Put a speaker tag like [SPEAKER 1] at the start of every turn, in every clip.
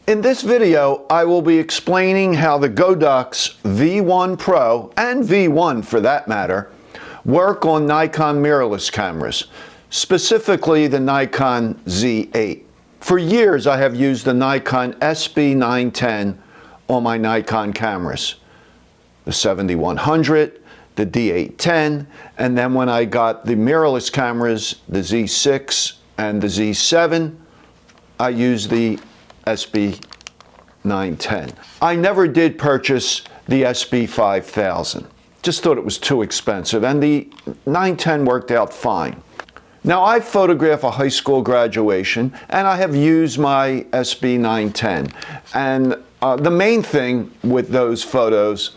[SPEAKER 1] In this video, I will be explaining how the Godox V1 Pro, and V1 for that matter, work on Nikon mirrorless cameras, specifically the Nikon Z8. For years, I have used the Nikon SB910 on my Nikon cameras, the 7100, the D810, and then when I got the mirrorless cameras, the Z6 and the Z7, I used the SB910. I never did purchase the SB5000. Just thought it was too expensive, and the 910 worked out fine. Now I photograph a high school graduation, and I have used my SB910. And the main thing with those photos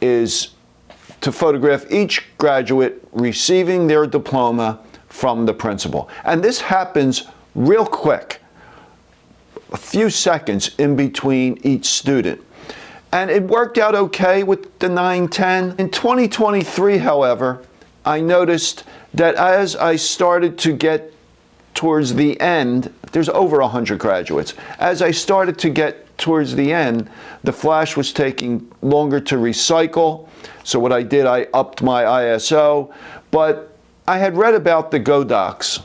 [SPEAKER 1] is to photograph each graduate receiving their diploma from the principal. And this happens real quick, a few seconds in between each student. And it worked out okay with the 910. In 2023, however, I noticed that as I started to get towards the end, there's over 100 graduates. As I started to get towards the end, the flash was taking longer to recycle. So what I did, I upped my ISO, but I had read about the Godox,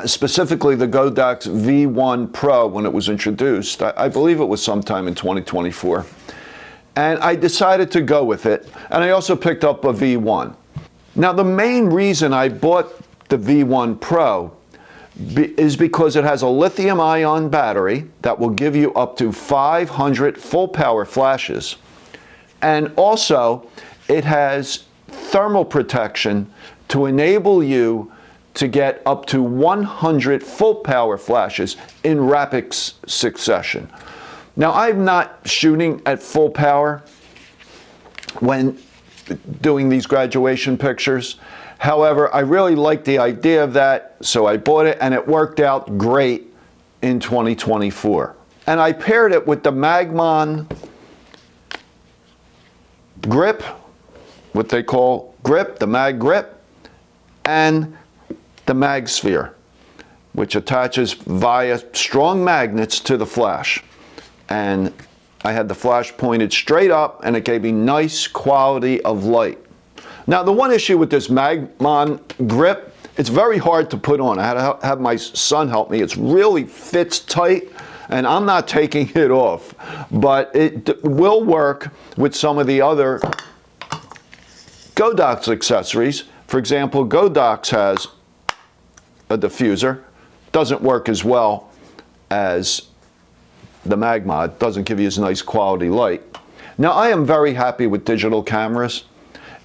[SPEAKER 1] specifically the Godox V1 Pro when it was introduced. I believe it was sometime in 2024. And I decided to go with it. And I also picked up a V1. Now the main reason I bought the V1 Pro is because it has a lithium-ion battery that will give you up to 500 full power flashes. And also it has thermal protection to enable you to get up to 100 full power flashes in rapid succession. Now I'm not shooting at full power when doing these graduation pictures. However, I really like the idea of that, so I bought it, and it worked out great in 2024. And I paired it with the Magmon grip, what they call grip, the mag grip, and the mag sphere, which attaches via strong magnets to the flash. And I had the flash pointed straight up, and it gave me nice quality of light. Now the one issue with this Magmon grip, it's very hard to put on. I had to have my son help me. It really fits tight, and I'm not taking it off. But it will work with some of the other Godox accessories. For example, Godox has a diffuser. Doesn't work as well as the Magmon. It doesn't give you as nice quality light. Now I am very happy with digital cameras,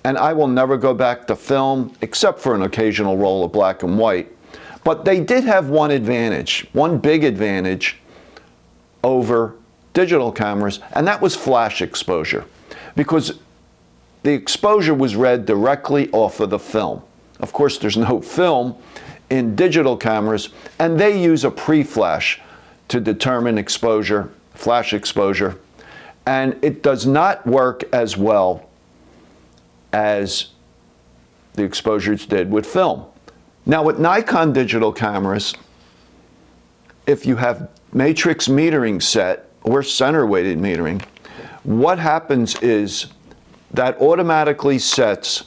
[SPEAKER 1] and I will never go back to film except for an occasional roll of black and white. But they did have one advantage, one big advantage over digital cameras, and that was flash exposure, because the exposure was read directly off of the film. Of course, there's no film in digital cameras, and they use a pre-flash to determine exposure, flash exposure, and it does not work as well as the exposures did with film. Now with Nikon digital cameras, if you have matrix metering set or center weighted metering, what happens is that automatically sets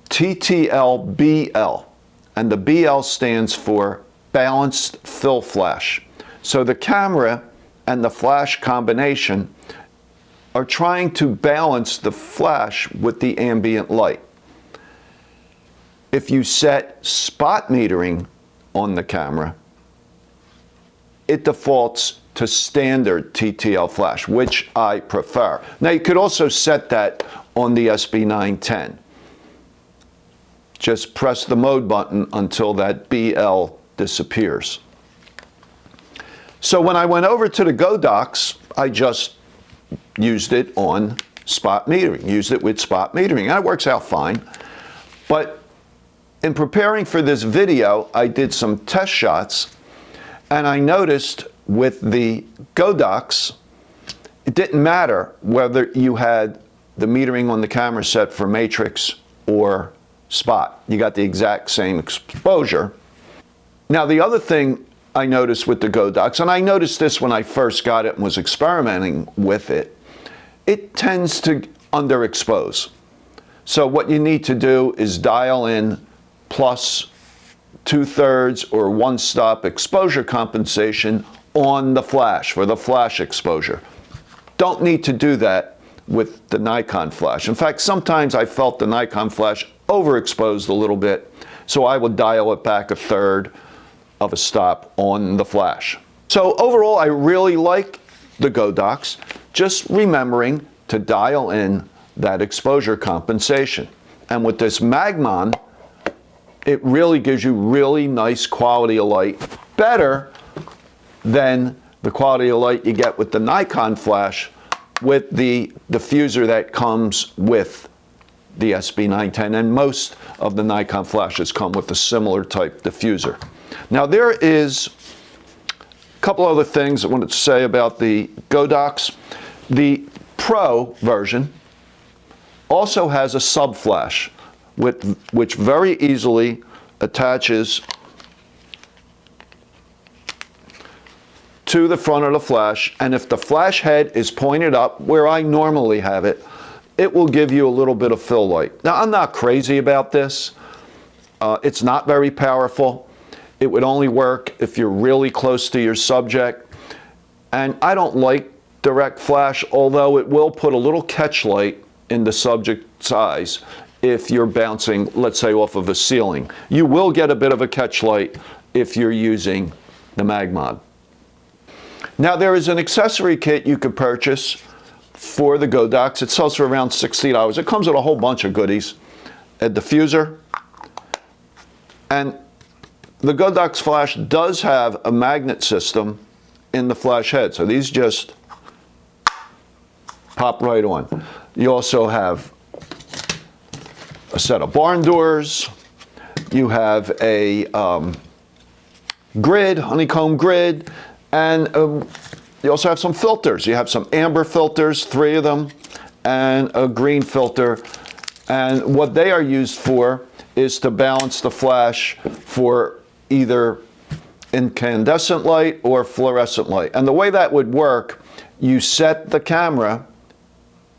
[SPEAKER 1] TTL-BL, and the BL stands for balanced fill flash. So the camera and the flash combination are trying to balance the flash with the ambient light. If you set spot metering on the camera, it defaults to standard TTL flash, which I prefer. Now you could also set that on the SB910. Just press the mode button until that BL disappears. So when I went over to the Godox, I just used it on spot metering, used it with spot metering, and it works out fine. But in preparing for this video, I did some test shots, and I noticed with the Godox, it didn't matter whether you had the metering on the camera set for matrix or spot. You got the exact same exposure. Now the other thing I noticed with the Godox, and I noticed this when I first got it and was experimenting with it, it tends to underexpose. So what you need to do is dial in plus 2/3 or 1-stop exposure compensation on the flash for the flash exposure. Don't need to do that with the Nikon flash. In fact, sometimes I felt the Nikon flash overexposed a little bit, so I would dial it back 1/3 of a stop on the flash. So overall, I really like the Godox, just remembering to dial in that exposure compensation. And with this Magmon, it really gives you really nice quality of light, better than the quality of light you get with the Nikon flash with the diffuser that comes with the SB910, and most of the Nikon flashes come with a similar type diffuser. Now there is a couple other things I wanted to say about the Godox. The Pro version also has a sub flash which very easily attaches to the front of the flash, and if the flash head is pointed up where I normally have it, it will give you a little bit of fill light. Now I'm not crazy about this. It's not very powerful. It would only work if you're really close to your subject, and I don't like direct flash, although it will put a little catch light in the subject's eyes if you're bouncing, let's say, off of a ceiling. You will get a bit of a catch light if you're using the Magmon. Now there is an accessory kit you could purchase for the Godox. It sells for around $60. It comes with a whole bunch of goodies. A diffuser, and the Godox flash does have a magnet system in the flash head, so these just pop right on. You also have a set of barn doors. You have a grid, honeycomb grid, and you also have some filters. You have some amber filters, 3 of them, and a green filter. And what they are used for is to balance the flash for either incandescent light or fluorescent light. And the way that would work, you set the camera,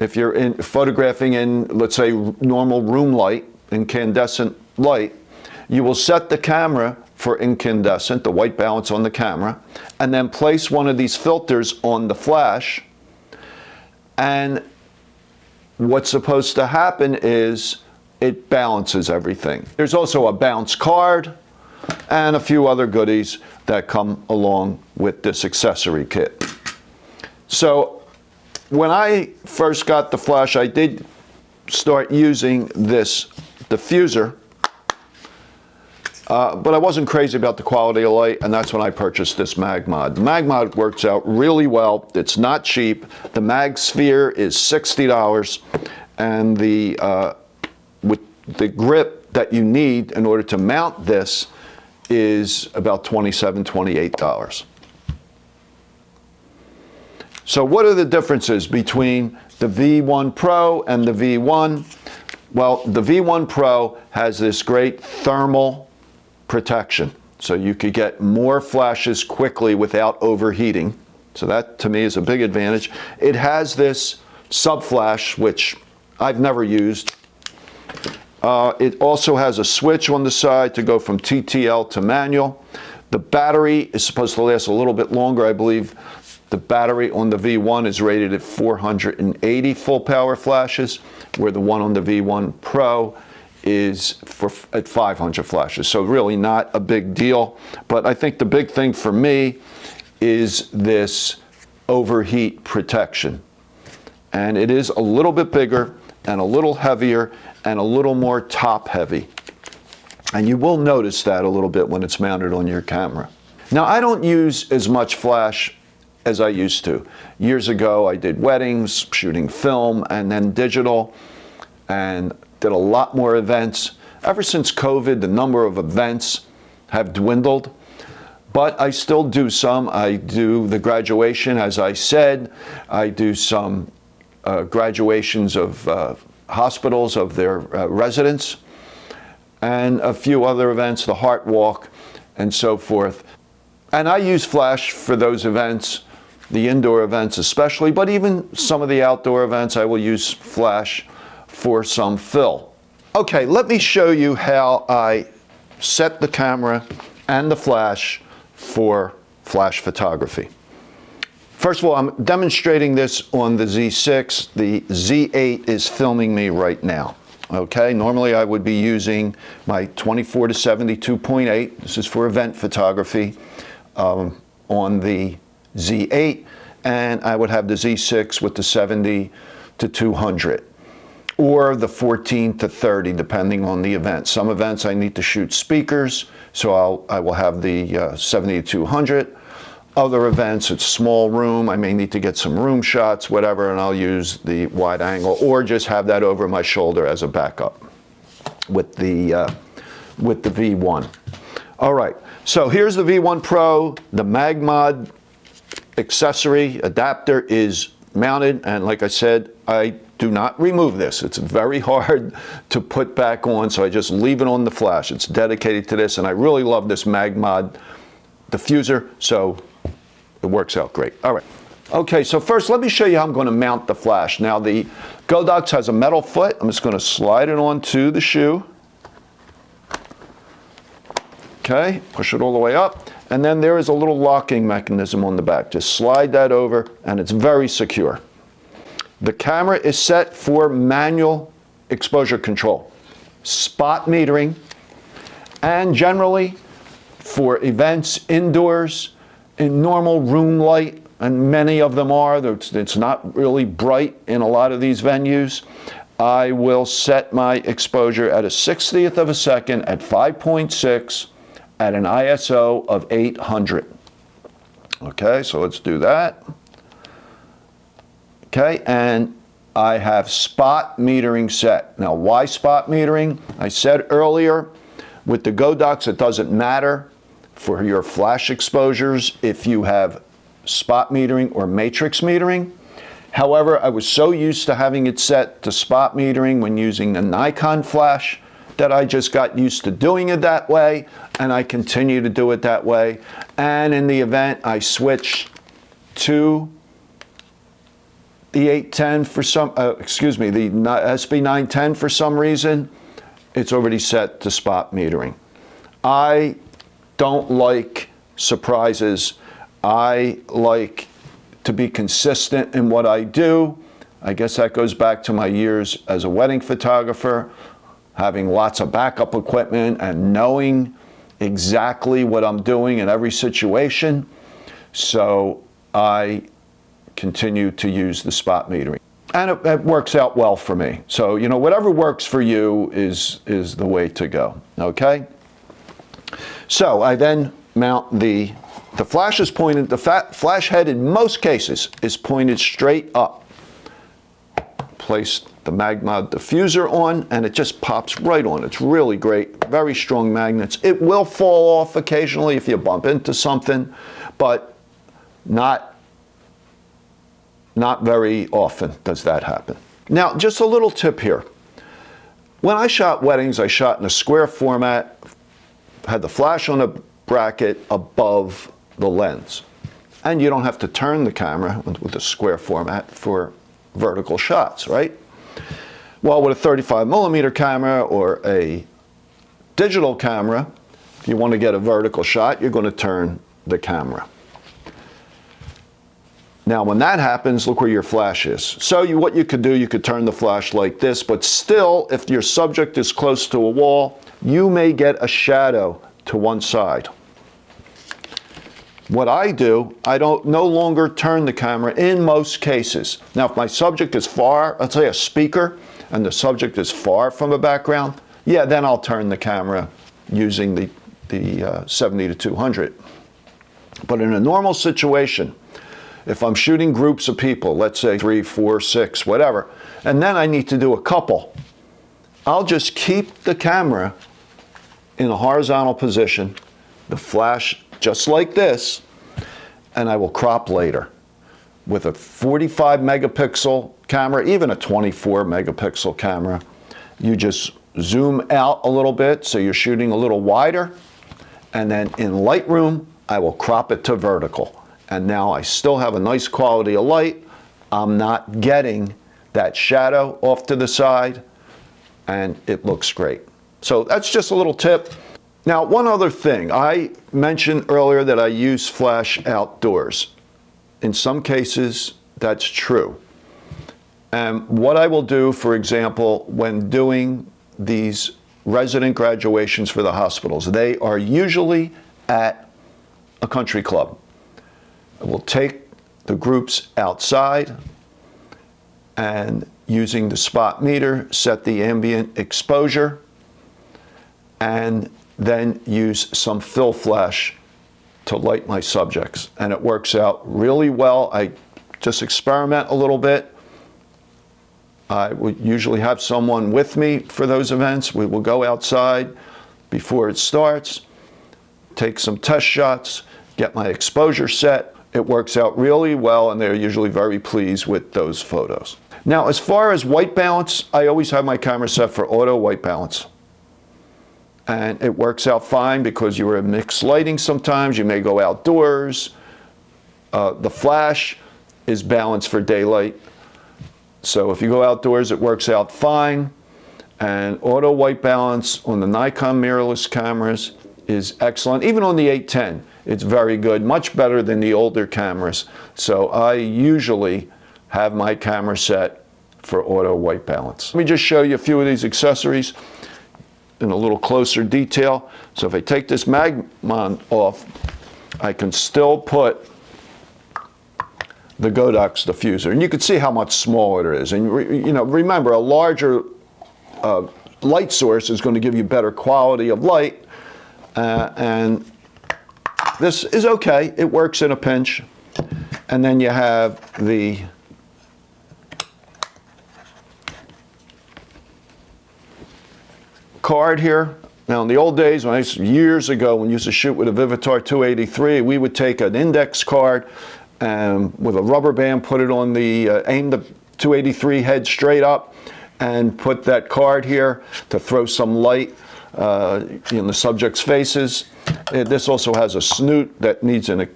[SPEAKER 1] if you're photographing in, let's say, normal room light, incandescent light, you will set the camera for incandescent, the white balance on the camera, and then place one of these filters on the flash. And what's supposed to happen is it balances everything. There's also a bounce card and a few other goodies that come along with this accessory kit. So when I first got the flash, I did start using this diffuser, but I wasn't crazy about the quality of light, and that's when I purchased this Magmod. The Magmod works out really well. It's not cheap. The Mag Sphere is $60, and with the grip that you need in order to mount this is about $27, $28. So what are the differences between the V1 Pro and the V1? Well, the V1 Pro has this great thermal protection, so you could get more flashes quickly without overheating. So that, to me, is a big advantage. It has this sub flash, which I've never used. It also has a switch on the side to go from TTL to manual. The battery is supposed to last a little bit longer. I believe the battery on the V1 is rated at 480 full power flashes, where the one on the V1 Pro is at 500 flashes. So really not a big deal. But I think the big thing for me is this overheat protection. And it is a little bit bigger and a little heavier and a little more top heavy. And you will notice that a little bit when it's mounted on your camera. Now, I don't use as much flash as I used to. Years ago, I did weddings, shooting film, and then digital, and did a lot more events. Ever since COVID, the number of events have dwindled, but I still do some. I do the graduation, as I said. I do some graduations of hospitals, of their residents, and a few other events, the Heart Walk, and so forth. And I use flash for those events, the indoor events especially, but even some of the outdoor events I will use flash for some fill. Okay, let me show you how I set the camera and the flash for flash photography. First of all, I'm demonstrating this on the Z6. The Z8 is filming me right now. Okay, normally I would be using my 24 to 72.8. This is for event photography on the Z8, and I would have the Z6 with the 70 to 200. Or the 14 to 30, depending on the event. Some events I need to shoot speakers, so I will have the 70 to 200. Other events, it's small room, I may need to get some room shots, whatever, and I'll use the wide angle, or just have that over my shoulder as a backup with the V1. All right, so here's the V1 Pro. The MagMod accessory adapter is mounted, and like I said, I do not remove this. It's very hard to put back on, so I just leave it on the flash. It's dedicated to this, and I really love this MagMod diffuser, so it works out great. All right. Okay, so first let me show you how I'm going to mount the flash. Now the Godox has a metal foot. I'm just going to slide it onto the shoe. Okay, push it all the way up. And then there is a little locking mechanism on the back. Just slide that over, and it's very secure. The camera is set for manual exposure control, spot metering, and generally for events indoors, in normal room light, and many of them are, it's not really bright in a lot of these venues, I will set my exposure at a 60th of a second at 5.6 at an ISO of 800. Okay, so let's do that. Okay, and I have spot metering set. Now, why spot metering? I said earlier, with the Godox, it doesn't matter for your flash exposures if you have spot metering or matrix metering. However, I was so used to having it set to spot metering when using the Nikon flash that I just got used to doing it that way, and I continue to do it that way. And in the event, I switched to the 810 for some, the SB910 for some reason. It's already set to spot metering. I don't like surprises. I like to be consistent in what I do. I guess that goes back to my years as a wedding photographer, having lots of backup equipment and knowing exactly what I'm doing in every situation. So I continue to use the spot metering. And it works out well for me. So, you know, whatever works for you is the way to go, okay? So I then mount the flash is pointed, the flash head in most cases is pointed straight up. Place the MagMod diffuser on, and it just pops right on. It's really great, very strong magnets. It will fall off occasionally if you bump into something, but not very often does that happen. Now, just a little tip here. When I shot weddings, I shot in a square format, had the flash on a bracket above the lens. And you don't have to turn the camera with a square format for vertical shots, right? Well, with a 35mm camera or a digital camera, if you want to get a vertical shot, you're going to turn the camera. Now, when that happens, look where your flash is. So what you could do, you could turn the flash like this, but still, if your subject is close to a wall, you may get a shadow to one side. What I do, I don't no longer turn the camera in most cases. Now, if my subject is far, let's say a speaker, and the subject is far from a background, yeah, then I'll turn the camera using the 70 to 200. But in a normal situation, if I'm shooting groups of people, let's say 3, 4, 6, whatever, and then I need to do a couple, I'll just keep the camera in a horizontal position, the flash just like this, and I will crop later. With a 45 megapixel camera, even a 24 megapixel camera, you just zoom out a little bit so you're shooting a little wider, and then in Lightroom, I will crop it to vertical. And now I still have a nice quality of light. I'm not getting that shadow off to the side, and it looks great. So that's just a little tip. Now, one other thing. I mentioned earlier that I use flash outdoors. In some cases, that's true. And what I will do, for example, when doing these resident graduations for the hospitals, they are usually at a country club. I will take the groups outside and using the spot meter, set the ambient exposure, and then use some fill flash to light my subjects. And it works out really well. I just experiment a little bit. I would usually have someone with me for those events. We will go outside before it starts, take some test shots, get my exposure set. It works out really well, and they're usually very pleased with those photos. Now, as far as white balance, I always have my camera set for auto white balance. And it works out fine because you are in mixed lighting sometimes. You may go outdoors. The flash is balanced for daylight. So if you go outdoors, it works out fine. And auto white balance on the Nikon mirrorless cameras is excellent. Even on the 810, it's very good, much better than the older cameras. So I usually have my camera set for auto white balance. Let me just show you a few of these accessories in a little closer detail. So if I take this mag mount off, I can still put the Godox diffuser, and you can see how much smaller it is. And you know, remember, a larger light source is going to give you better quality of light, and this is okay. It works in a pinch. And then you have the card here. Now, in the old days, years ago, when we used to shoot with a Vivitar 283, we would take an index card and with a rubber band, put it on the, aim the 283 head straight up and put that card here to throw some light in the subject's faces. This also has a snoot that needs an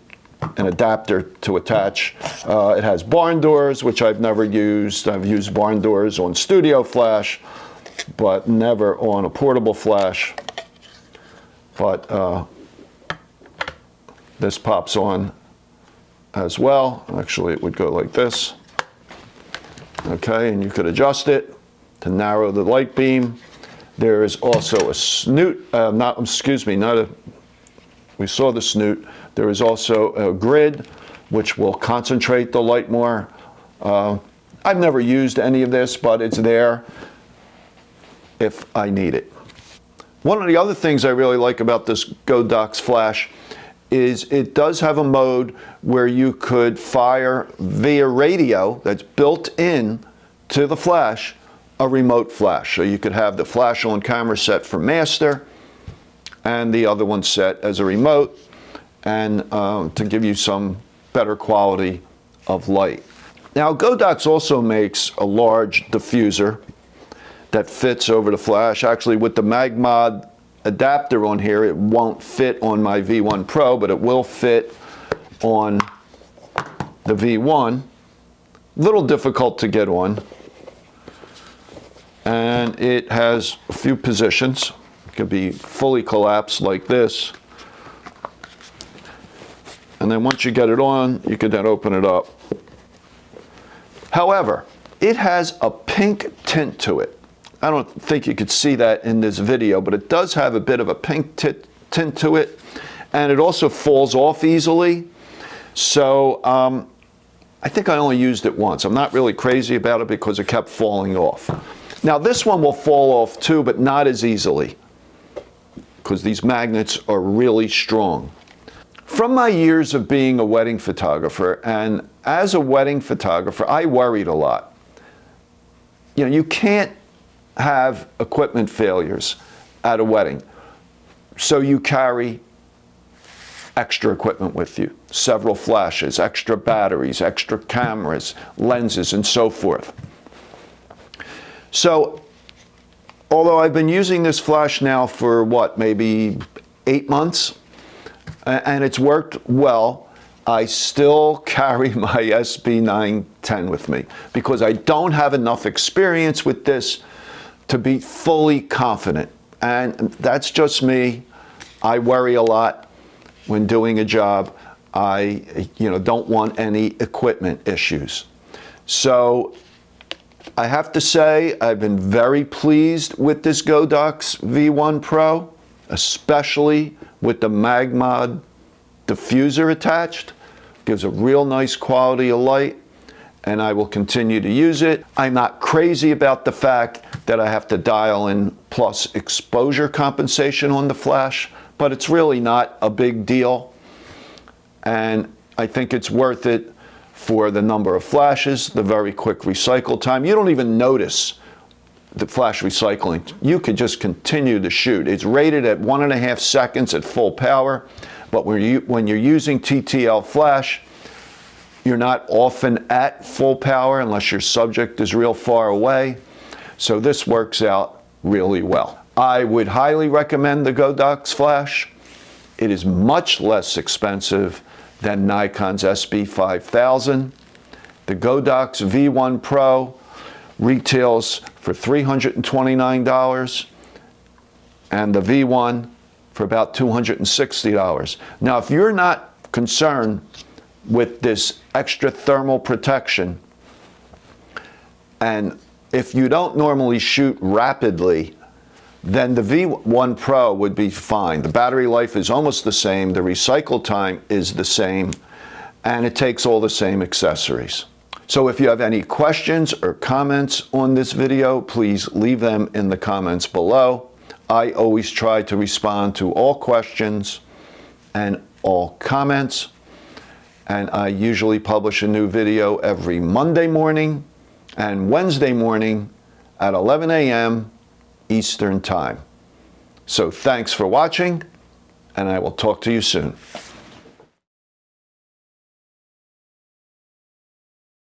[SPEAKER 1] adapter to attach. It has barn doors, which I've never used. I've used barn doors on studio flash, but never on a portable flash. But this pops on as well. Actually, it would go like this. Okay, and you could adjust it to narrow the light beam. There is also a snoot, we saw the snoot. There is also a grid which will concentrate the light more. I've never used any of this, but it's there if I need it. One of the other things I really like about this Godox flash is it does have a mode where you could fire via radio that's built in to the flash, a remote flash. So you could have the flash on camera set for master and the other one set as a remote, and to give you some better quality of light. Now, Godox also makes a large diffuser that fits over the flash. Actually, with the MagMod adapter on here, it won't fit on my V1 Pro, but it will fit on the V1. Little difficult to get on. And it has a few positions. It can be fully collapsed like this. And then once you get it on, you can then open it up. However, it has a pink tint to it. I don't think you could see that in this video, but it does have a bit of a pink tint to it, and it also falls off easily. So I think I only used it once. I'm not really crazy about it because it kept falling off. Now this one will fall off too, but not as easily because these magnets are really strong. From my years of being a wedding photographer, and as a wedding photographer, I worried a lot. You know, you can't have equipment failures at a wedding. So you carry extra equipment with you, several flashes, extra batteries, extra cameras, lenses, and so forth. So, although I've been using this flash now for what, maybe 8 months, and it's worked well. I still carry my SB910 with me because I don't have enough experience with this to be fully confident. And that's just me. I worry a lot when doing a job. I don't want any equipment issues. So I have to say I've been very pleased with this Godox V1 Pro, especially with the Magmod diffuser attached. Gives a real nice quality of light, and I will continue to use it. I'm not crazy about the fact that I have to dial in plus exposure compensation on the flash, but it's really not a big deal. And I think it's worth it for the number of flashes, the very quick recycle time. You don't even notice the flash recycling. You could just continue to shoot. It's rated at 1.5 seconds at full power, but when you're using TTL flash, you're not often at full power unless your subject is real far away. So this works out really well. I would highly recommend the Godox flash. It is much less expensive than Nikon's SB5000. The Godox V1 Pro retails for $329 and the V1 for about $260. Now, if you're not concerned with this extra thermal protection, and if you don't normally shoot rapidly, then the V1 Pro would be fine. The battery life is almost the same, the recycle time is the same, and it takes all the same accessories. So if you have any questions or comments on this video, please leave them in the comments below. I always try to respond to all questions and all comments, and I usually publish a new video every Monday morning and Wednesday morning at 11 a.m. Eastern Time. So thanks for watching, and I will talk to you soon.